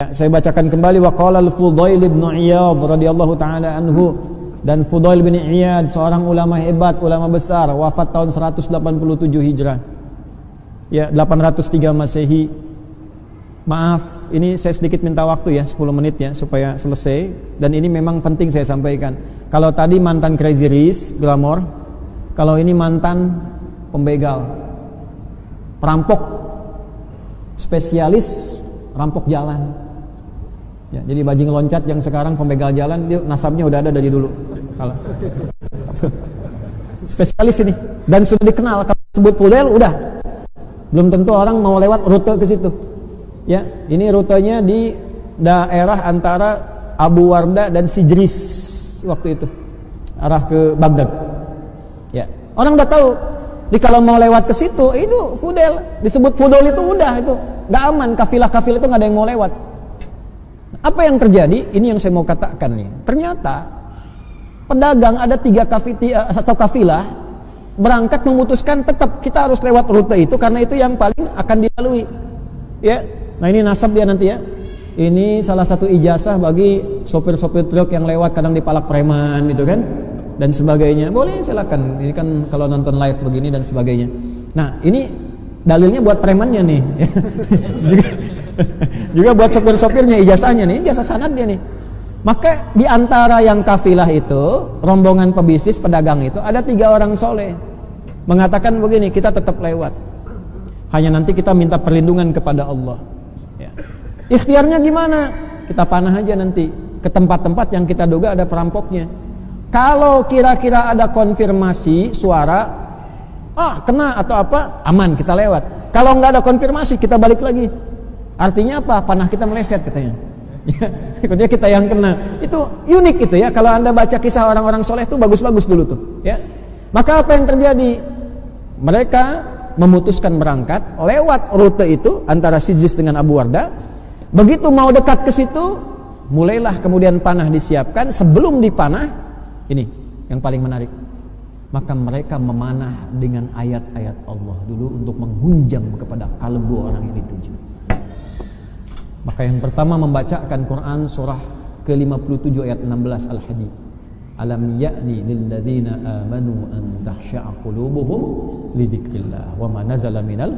Saya bacakan kembali wa qala al-Fudail bin Iyad radhiyallahu taala anhu, dan Fudail bin Iyad seorang ulama hebat, ulama besar, wafat tahun 187 Hijrah. Ya, 803 Masehi. Maaf, ini saya sedikit minta waktu ya, 10 menit ya supaya selesai, dan ini memang penting saya sampaikan. Kalau tadi mantan Crazy Rich, glamor, kalau ini mantan pembegal, perampok, spesialis rampok jalan. Ya, jadi bajing loncat yang sekarang pembegal jalan, dia nasabnya udah ada dari dulu. Kalau spesialis ini, dan sudah dikenal. Kalau sebut Fudail udah, belum tentu orang mau lewat rute ke situ. Ya, ini rutenya di daerah antara Abu Warda dan Sijris waktu itu, arah ke Baghdad. Ya, orang udah tahu. Jadi kalau mau lewat ke situ, itu Fudail, disebut Fudail itu udah, itu nggak aman. Kafilah-kafilah itu nggak ada yang mau lewat. Apa yang terjadi? Ini yang saya mau katakan nih. Ternyata pedagang ada 3 kafilah berangkat memutuskan tetap kita harus lewat rute itu karena itu yang paling akan dilalui. Ya, nah ini nasab dia nanti ya. Ini salah satu ijazah bagi sopir-sopir truk yang lewat kadang dipalak preman gitu kan, dan sebagainya. Boleh silakan. Ini kan kalau nonton live begini dan sebagainya. Nah ini dalilnya buat premannya nih. juga buat sopir-sopirnya, ijazahnya nih, ijazah sanadnya nih. Maka di antara yang kafilah itu, rombongan pebisnis pedagang itu, ada 3 orang soleh mengatakan begini, kita tetap lewat, hanya nanti kita minta perlindungan kepada Allah ya. Ikhtiarnya gimana? Kita panah aja nanti ke tempat-tempat yang kita duga ada perampoknya. Kalau kira-kira ada konfirmasi suara, kena atau apa, aman, kita lewat. Kalau nggak ada konfirmasi, kita balik lagi. Artinya apa? Panah kita meleset katanya. Ikutnya kita yang kena. Itu unik itu ya. Kalau Anda baca kisah orang-orang soleh itu bagus-bagus dulu tuh ya. Maka apa yang terjadi? Mereka memutuskan berangkat lewat rute itu antara Sijris dengan Abu Warda. Begitu mau dekat ke situ, mulailah kemudian panah disiapkan. Sebelum dipanah, ini yang paling menarik, maka mereka memanah dengan ayat-ayat Allah dulu untuk menghunjam kepada kalbu orang yang dituju. Maka yang pertama membacakan Quran surah ke-57 ayat 16 Al-Hadid. Alam ya'ni lilladzina amanu an takhsha'a qulubuhum li dzikrillah wa ma nazala minal.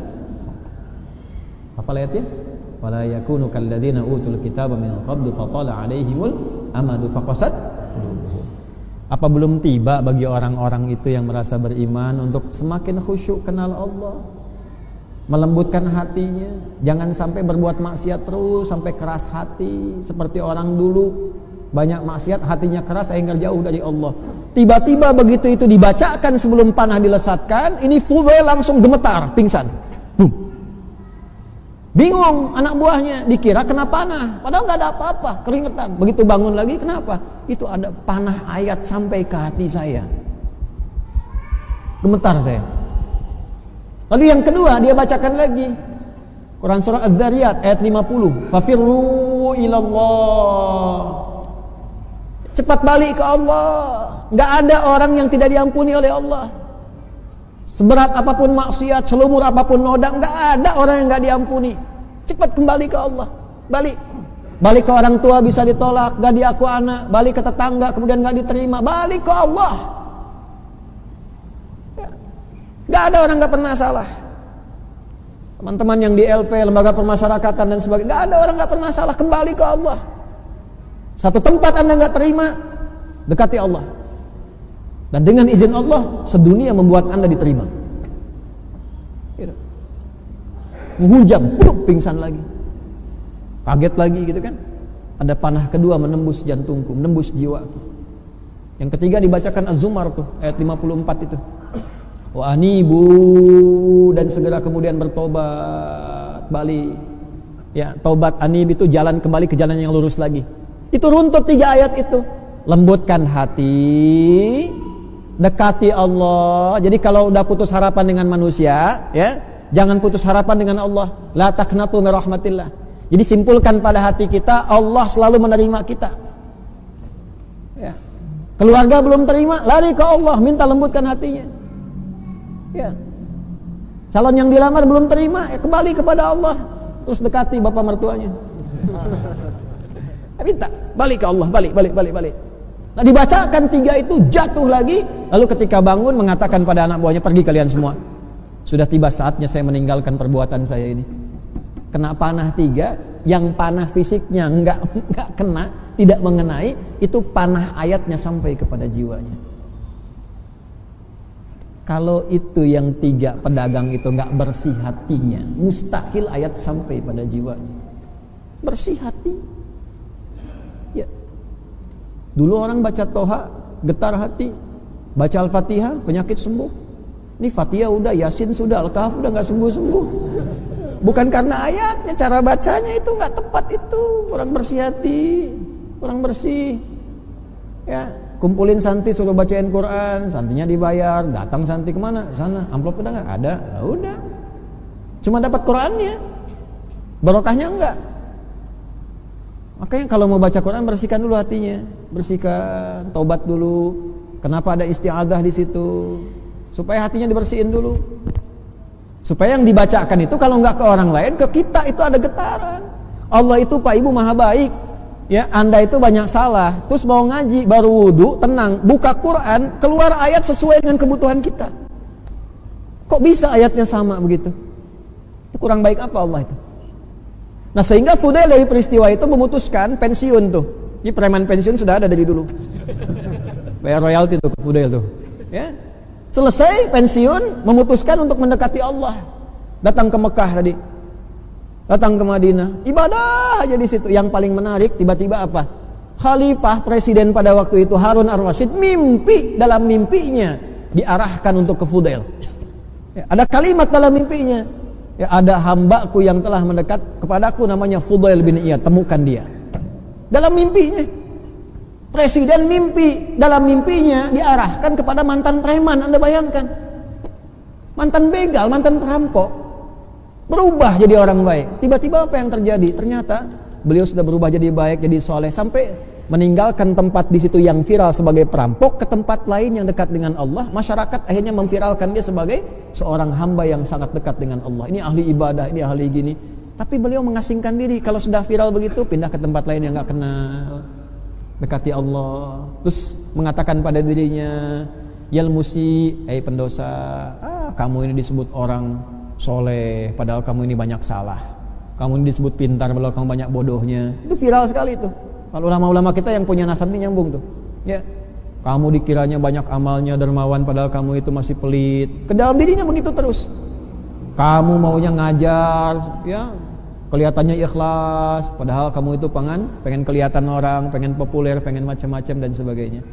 Apa ayatnya? Wala yakunu kalladzina utul kitaba min qablu fatala 'alaihimul amadu faqasat qulubuhum. Apa belum tiba bagi orang-orang itu yang merasa beriman untuk semakin khusyuk kenal Allah, melembutkan hatinya, jangan sampai berbuat maksiat terus sampai keras hati seperti orang dulu, banyak maksiat hatinya keras sehingga jauh dari Allah. Tiba-tiba begitu itu dibacakan sebelum panah dilesatkan, ini Fudail langsung gemetar, pingsan. Bingung anak buahnya, dikira kena panah, padahal nggak ada apa-apa, keringetan. Begitu bangun lagi, kenapa? Itu ada panah ayat sampai ke hati saya, gemetar saya. Lalu yang kedua dia bacakan lagi Quran surah Az-Zariyat ayat 50. Fafirru ilallah. Cepat balik ke Allah. Enggak ada orang yang tidak diampuni oleh Allah. Seberat apapun maksiat, selumur apapun noda, enggak ada orang yang enggak diampuni. Cepat kembali ke Allah. Balik. Balik ke orang tua bisa ditolak, enggak diaku anak, balik ke tetangga kemudian enggak diterima, balik ke Allah. Gak ada orang gak pernah salah. Teman-teman yang di LP, lembaga permasyarakatan dan sebagainya, gak ada orang gak pernah salah. Kembali ke Allah. Satu tempat Anda gak terima, dekati Allah. Dan dengan izin Allah, sedunia membuat Anda diterima. Menghujam, pingsan lagi, kaget lagi gitu kan. Ada panah kedua menembus jantungku, menembus jiwa. Yang ketiga dibacakan Az-Zumar tuh, ayat 54 itu. Wa anibu, dan segera kemudian bertobat, balik. Ya, tobat anib itu jalan kembali ke jalan yang lurus lagi. Itu runtut 3 ayat itu. Lembutkan hati, dekati Allah. Jadi kalau udah putus harapan dengan manusia, ya, jangan putus harapan dengan Allah. La taqnatu min rahmatillah. Jadi simpulkan pada hati kita, Allah selalu menerima kita. Ya. Keluarga belum terima, lari ke Allah, minta lembutkan hatinya. Ya. Calon yang dilamar belum terima, ya kembali kepada Allah, terus dekati bapak mertuanya. Minta, balik ke Allah, balik. Nah, dibacakan 3 itu, jatuh lagi. Lalu ketika bangun mengatakan pada anak buahnya, pergi kalian semua. Sudah tiba saatnya saya meninggalkan perbuatan saya ini. Kena panah 3, yang panah fisiknya enggak kena, tidak mengenai, itu panah ayatnya sampai kepada jiwanya. Kalau itu yang 3 pedagang itu enggak bersih hatinya, mustahil ayat sampai pada jiwanya. Bersih hati. Ya. Dulu orang baca Toha, getar hati. Baca Al-Fatihah, penyakit sembuh. Ini Fatihah udah, Yasin sudah, Al-Kahf udah nggak sembuh-sembuh. Bukan karena ayatnya, cara bacanya itu nggak tepat itu. Orang bersih hati, orang bersih. Ya, kumpulin santi suruh bacain Quran, santinya dibayar, datang santi kemana? Sana, amplop udah nggak ada, ya udah. Cuma dapat Qurannya, barokahnya enggak. Makanya kalau mau baca Quran bersihkan dulu hatinya, bersihkan, taubat dulu. Kenapa ada isti'adzah di situ? Supaya hatinya dibersihin dulu. Supaya yang dibacakan itu kalau enggak ke orang lain, ke kita itu ada getaran. Allah itu Pak Ibu maha baik. Ya, Anda itu banyak salah, terus mau ngaji, baru wudu, tenang, buka Quran, keluar ayat sesuai dengan kebutuhan kita. Kok bisa ayatnya sama begitu? Itu kurang baik apa Allah itu? Nah, sehingga Fudail dari peristiwa itu memutuskan pensiun tuh. Ini preman pensiun sudah ada dari dulu. Bayar royalti tuh ke Fudail tuh. Ya. Selesai pensiun, memutuskan untuk mendekati Allah. Datang ke Mekah tadi. Datang ke Madinah. Ibadah aja di situ. Yang paling menarik tiba-tiba apa? Khalifah presiden pada waktu itu Harun ar-Rasyid mimpi, dalam mimpinya diarahkan untuk ke Fudail. Ya, ada kalimat dalam mimpinya. Ya, ada hambaku yang telah mendekat kepadaku namanya Fudail bin Iyad, temukan dia. Dalam mimpinya. Presiden mimpi, dalam mimpinya diarahkan kepada mantan preman. Anda bayangkan, mantan begal, mantan perampok, berubah jadi orang baik. Tiba-tiba apa yang terjadi? Ternyata beliau sudah berubah jadi baik, jadi soleh, sampai meninggalkan tempat di situ yang viral sebagai perampok ke tempat lain yang dekat dengan Allah. Masyarakat akhirnya memviralkan dia sebagai seorang hamba yang sangat dekat dengan Allah. Ini ahli ibadah, ini ahli gini. Tapi beliau mengasingkan diri. Kalau sudah viral begitu, pindah ke tempat lain yang gak kenal, dekati Allah. Terus mengatakan pada dirinya, Yalmusi, pendosa, kamu ini disebut orang soleh, padahal kamu ini banyak salah. Kamu ini disebut pintar, padahal kamu banyak bodohnya. Itu viral sekali itu. Kalau ulama-ulama kita yang punya nasab ini nyambung tuh. Ya, kamu dikiranya banyak amalnya, dermawan, padahal kamu itu masih pelit. Ke dalam dirinya begitu terus. Kamu maunya ngajar, ya, kelihatannya ikhlas, padahal kamu itu pengen kelihatan orang, pengen populer, pengen macam-macam dan sebagainya.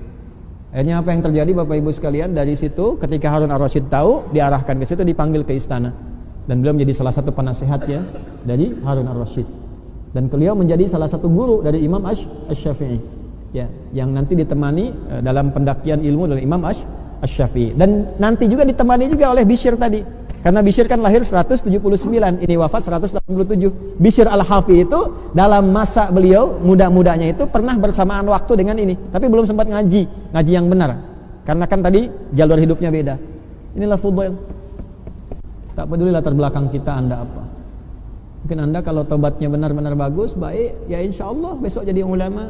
Akhirnya apa yang terjadi Bapak Ibu sekalian? Dari situ ketika Harun ar-Rasyid tahu, diarahkan ke situ, dipanggil ke istana. Dan beliau menjadi salah satu penasehatnya dari Harun ar-Rasyid. Dan beliau menjadi salah satu guru dari Imam Asy-Syafi'i. Ya, yang nanti ditemani dalam pendakian ilmu dari Imam Asy-Syafi'i. Dan nanti juga ditemani juga oleh Bishr tadi. Karena Bishr kan lahir 179, ini wafat 187. Bishr al-Hafi itu dalam masa beliau muda-mudanya itu pernah bersamaan waktu dengan ini, tapi belum sempat ngaji yang benar. Karena kan tadi jalur hidupnya beda. Inilah Fudail. Tak peduli latar belakang kita Anda apa. Mungkin Anda kalau tobatnya benar-benar bagus, baik, ya insya Allah besok jadi ulama.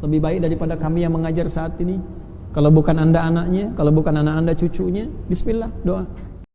Lebih baik daripada kami yang mengajar saat ini. Kalau bukan Anda anaknya, kalau bukan anak Anda cucunya, bismillah, doa.